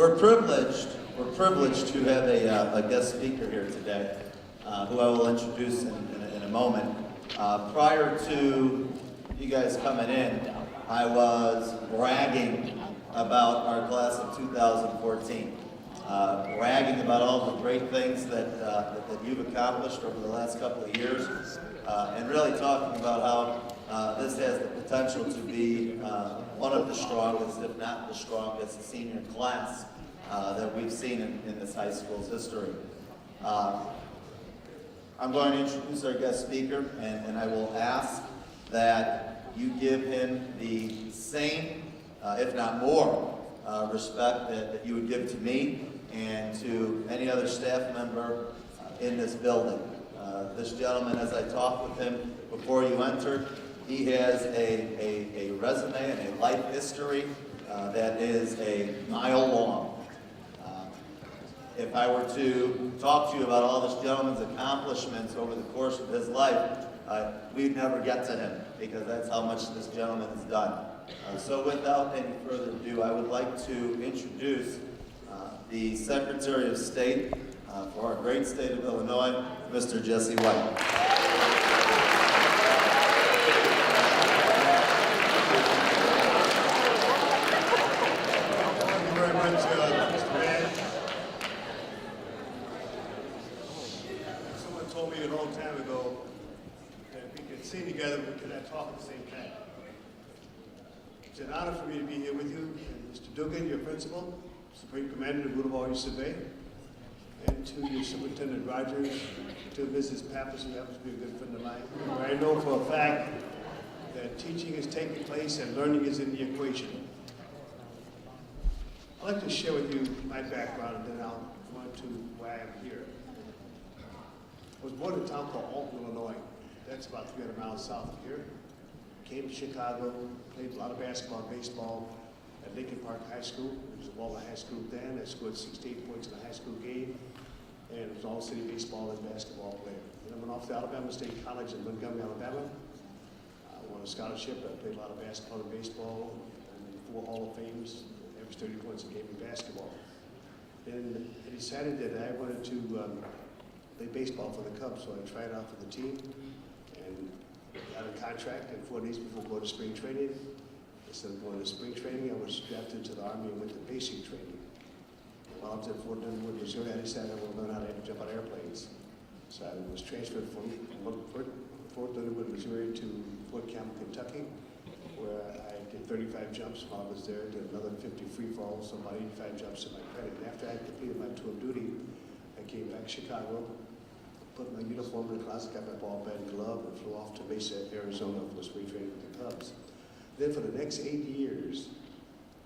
We're privileged to have a guest speaker here today, who I will introduce in a moment. Prior to you guys coming in, I was bragging about our class of 2014, bragging about all the great things that you've accomplished over the last couple of years, and really talking about how this has the potential to be one of the strongest, if not the strongest, senior class that we've seen in this high school's history. I'm going to introduce our guest speaker, and I will ask that you give him the same, if not more, respect that you would give to me and to any other staff member in this building. This gentleman, as I talked with him before you entered, he has a resume and a life history that is a mile long. If I were to talk to you about all this gentleman's accomplishments over the course of his life, we'd never get to him, because that's how much this gentleman has done. So without any further ado, I would like to introduce the Secretary of State for our great state of Illinois, Mr. Jesse White. Sing together, we cannot talk at the same time. It's an honor for me to be here with you, and Mr. Dugan, your principal, Supreme Commander of Woodall Warrior Survey, and to your Superintendent Rogers, to Mrs. Pappas, who happens to be a good friend of mine. I know for a fact that teaching is taking place and learning is in the equation. I'd like to share with you my background, and then I'll go into why I'm here. I was born in a town called Alton, Illinois. That's about 300 miles south of here. Came to Chicago, played a lot of basketball and baseball at Lincoln Park High School. It was a Walter High School then. I scored 68 points in a high school game, and was all city baseball and basketball player. Then I went off to Alabama State College in Montgomery, Alabama. I won a scholarship. I played a lot of basketball and baseball, and 4 Hall of Fames, averaged 30 points a game in basketball. Then I decided that I wanted to play baseball for the Cubs, so I tried out for the team. Got a contract, and 4 days before going to spring training, instead of going to spring training, I was drafted to the Army and went to basic training. While I was at Fort Dunwood, Missouri, I decided I wanted to learn how to jump on airplanes. So I was transferred from Fort Dunwood, Missouri to Fort Campbell, Kentucky, where I did 35 jumps while I was there, did another 50 free falls, so about 85 jumps to my credit. And after I completed my tour of duty, I came back to Chicago, put my uniform in the closet, got my ball bat and glove, and flew off to Mesa, Arizona for spring training with the Cubs. Then for the next 8 years,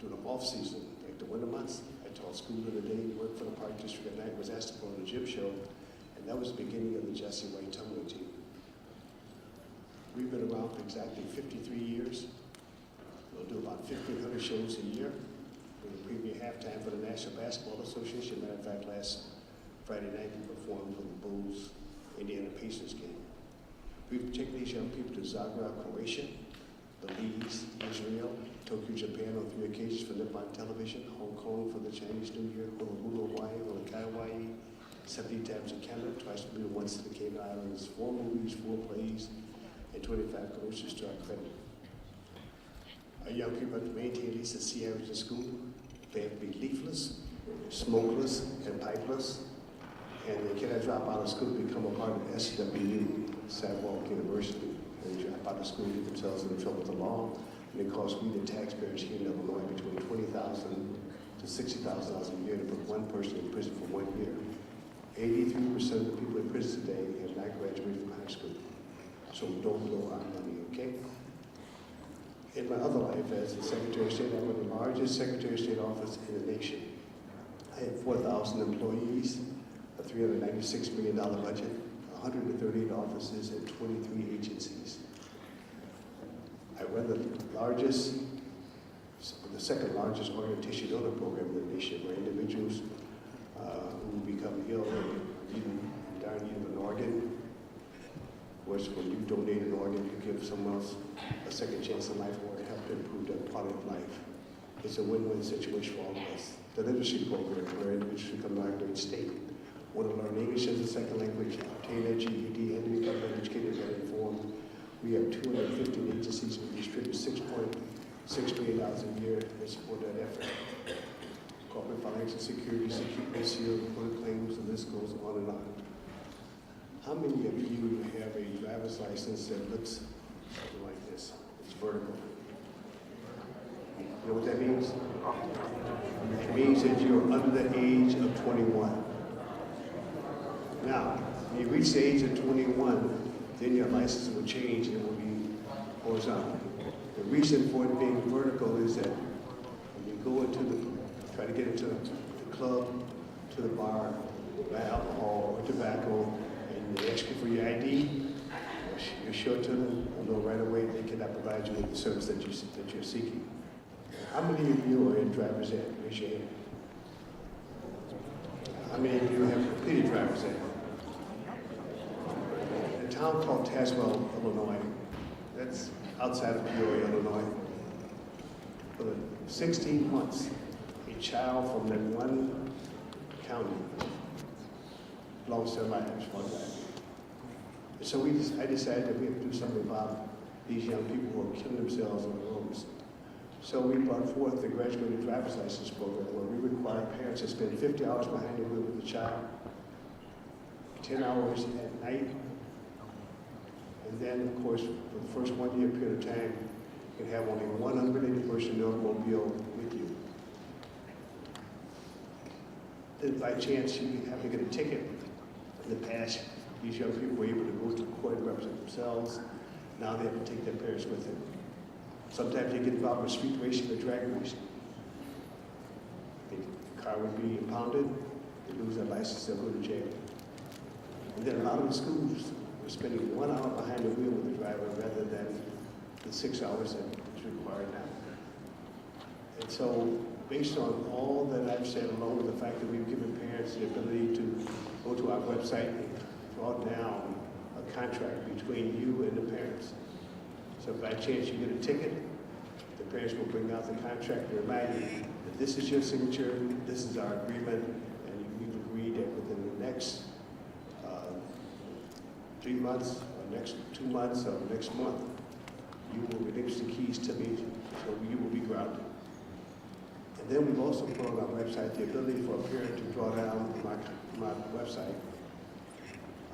during the off season, like the winter months, I taught school in the day, worked for the Park District at night, was asked to go on the gym show, and that was the beginning of the Jesse White tumbling team. We've been around for exactly 53 years. We'll do about 1,500 shows a year. We're the premier halftime for the National Basketball Association. Matter of fact, last Friday night we performed for the Bulls Indiana Pacers game. We've taken these young people to Zagreb, Croatia, Belize, Israel, Tokyo, Japan on 3 occasions for Nippon Television, Hong Kong for the Chinese New Year, Honolulu, Hawaii, Molokai, Hawaii, 70 times in Canada, twice to be once to the Cayman Islands, 4 movies, 4 plays, and 25 commercials to our credit. Our young people have to maintain at least a C average in school. They have to be leafless, smokeless, and pipeless. And they cannot drop out of school to become a part of SWU, Sidewalk University. They drop out of school, get themselves in trouble with the law, and it costs we, the taxpayers here in Illinois, between $20,000 to $60,000 a year to put one person in prison for 1 year. 83% of the people in prison today have not graduated from high school. So we don't blow our money, okay? In my other life as the Secretary of State, I run the largest Secretary of State office in the nation. I have 4,000 employees, a $396 million budget, 138 offices, and 23 agencies. I run the second largest orientation donor program in the nation, where individuals who become ill and even die in need of an organ. Of course, when you donate an organ, you give someone else a second chance in life or help to improve their quality of life. It's a win-win situation for all of us. The literacy program, where it should come back to state. Want to learn English as a second language, obtain a GED, and become an educator that informed. We have 250 agencies. We distribute $6.6 million a year to support that effort. Corporate financial security, SEAL, employment claims, the list goes on and on. How many of you have a driver's license that looks like this? It's vertical. You know what that means? It means that you're under the age of 21. Now, when you reach the age of 21, then your license will change and it will be horizontal. The reason for it being vertical is that when you go try to get into the club, to the bar, buy alcohol or tobacco, and they ask you for your ID, you show it to them, and know right away they cannot provide you with the service that you're seeking. How many of you are in driver's ed? Raise your hand. How many of you have completed driver's ed? A town called Tazewell, Illinois, that's outside of Peoria, Illinois. For 16 months, a child from that one county lost their lives one day. So I decided that we have to do something about these young people who are killing themselves on the roads. So we brought forth the graduated driver's license program where we require parents to spend 50 hours behind the wheel with the child, 10 hours at night, and then, of course, for the first 1 year period of time, you can have only one unrelated person in the automobile with you. Then by chance, you have to get a ticket. In the past, these young people were able to go to court and represent themselves. Now they have to take their parents with them. Sometimes they get involved with street racing or drag racing. The car would be impounded, they lose their license, they'll go to jail. And then a lot of the schools were spending 1 hour behind the wheel with the driver rather than the 6 hours that is required now. And so, based on all that I've said, along with the fact that we've given parents the ability to go to our website and draw down a contract between you and the parents. So by chance you get a ticket, the parents will bring out the contract and remind you that this is your signature, this is our agreement, and we've agreed that within the next 3 months, or next 2 months, or next month, you will relinquish the keys to me, so you will be grounded. And then we've also put on our website the ability for a parent to draw down my website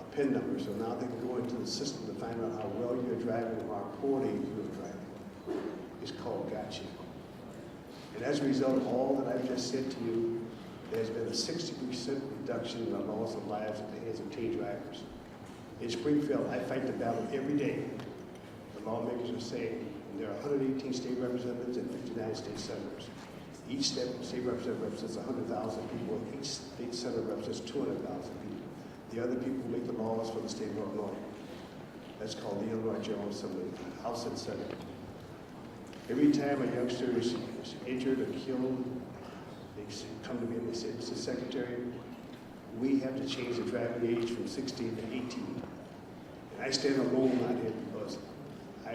a PIN number, so now they can go into the system to find out how well you're driving or how poorly you're driving. It's called Gotcha. And as a result of all that I've just said to you, there's been a 60% reduction in the loss of lives at the hands of teen drivers. In Springfield, I fight the battle every day. The lawmakers are saying there are 118 state representatives and 59 state senators. Each state representative represents 100,000 people. Each state senator represents 200,000 people. The other people who make the laws for the state of Illinois. That's called the Illinois General Assembly, House and Senate. Every time a youngster is injured or killed, they come to me and they say, Mr. Secretary, we have to change the driving age from 16 to 18. And I stand alone out here because I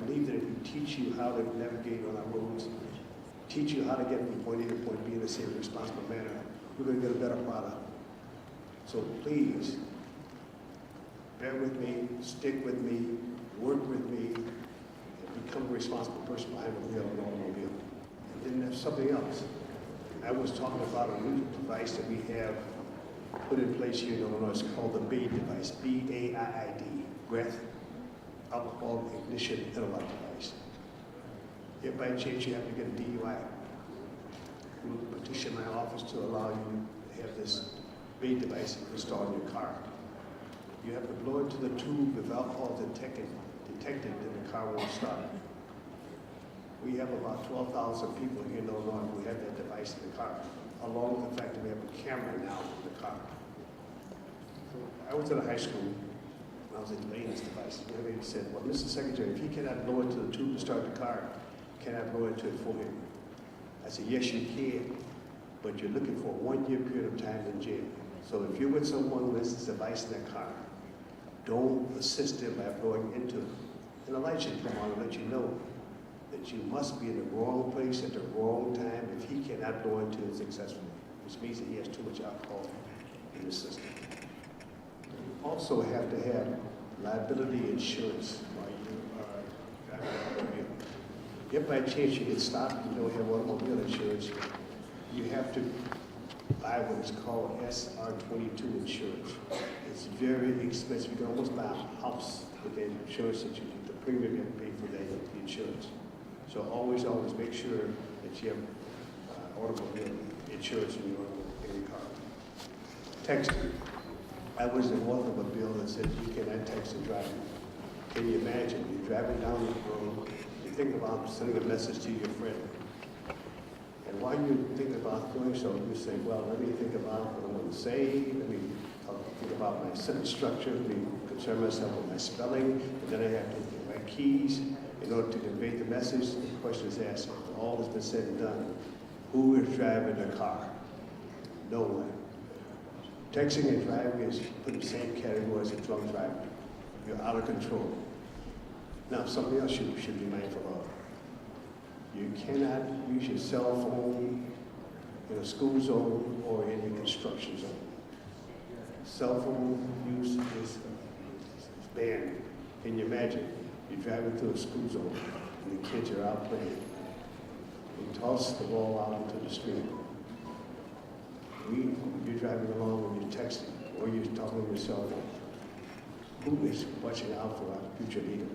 believe that if we teach you how to navigate on our roads, teach you how to get from point A to point B in a safe and responsible manner, we're going to get a better product. So please, bear with me, stick with me, work with me, and become a responsible person behind the wheel of an automobile. And then there's something else. I was talking about a new device that we have put in place here in Illinois. It's called the BAID device, B-A-I-I-D, breath, alcohol, ignition, interlock device. If by chance you have to get a DUI, we will petition my office to allow you to have this BAID device installed in your car. You have to blow into the tube. If alcohol is detected, then the car won't start. We have about 12,000 people here in Illinois who have that device in the car, along with the fact that we have a camera now in the car. I went to the high school when I was laying this device. The lady said, well, Mr. Secretary, if he cannot blow into the tube to start the car, can I blow into it for him? I said, yes, you can, but you're looking for a 1 year period of time in jail. So if you're with someone who has this device in their car, don't assist them by blowing into it. And the light should come on and let you know that you must be in the wrong place at the wrong time if he cannot go into it successfully, which means that he has too much alcohol in the system. You also have to have liability insurance while you are driving an automobile. If by chance you get stopped and you don't have automobile insurance, you have to buy what is called SR22 insurance. It's very expensive. You can almost buy a house with the insurance that you need. The premium you have to pay for the insurance. So always make sure that you have automobile insurance in your car. Texting. I was the author of a bill that said you cannot text and drive. Can you imagine? You're driving down the road, you think about sending a message to your friend. And while you think about doing so, you say, well, let me think about what I want to say, let me think about my sentence structure, let me concern myself with my spelling, and then I have to get my keys in order to convey the message. The question is asked, all has been said and done. Who is driving the car? No one. Texting and driving is put in the same category as a drunk driver. You're out of control. Now, something else you should be mindful of. You cannot use your cell phone in a school zone or in a construction zone. Cell phone use is banned. Can you imagine? You're driving through a school zone and the kids are out playing. You toss the ball out into the street. You're driving along and you're texting or you're talking on your cell phone. Who is watching out for our future leader?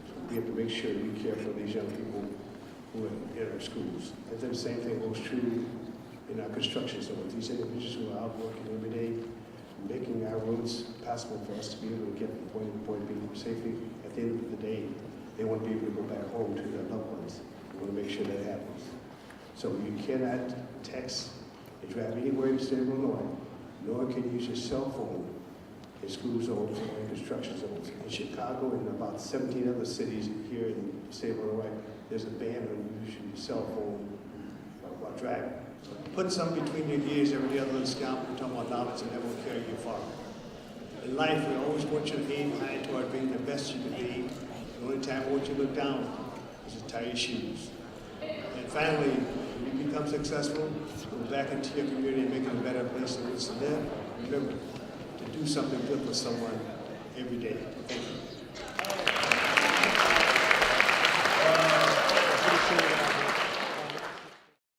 So we have to make sure we care for these young people who are in our schools. And then the same thing holds true in our construction zones. These individuals who are out working every day, making our roads possible for us to be able to get from point A to point B safely. At the end of the day, they want to be able to go back home to their loved ones. We want to make sure that happens. So you cannot text and drive anywhere in the state of Illinois, nor can you use your cell phone in school zones or in construction zones. In Chicago and about 17 other cities here in the state of Illinois, there's a ban on using your cell phone while driving. Put some between your ears every day other than scalp and talking about knowledge, and that will carry you far. In life, we always want you to aim high toward being the best you can be. The only time I want you to look down is to tie your shoes. And finally, when you become successful, go back into your community and make it a better place in which to live. Remember to do something good for someone every day. Thank you.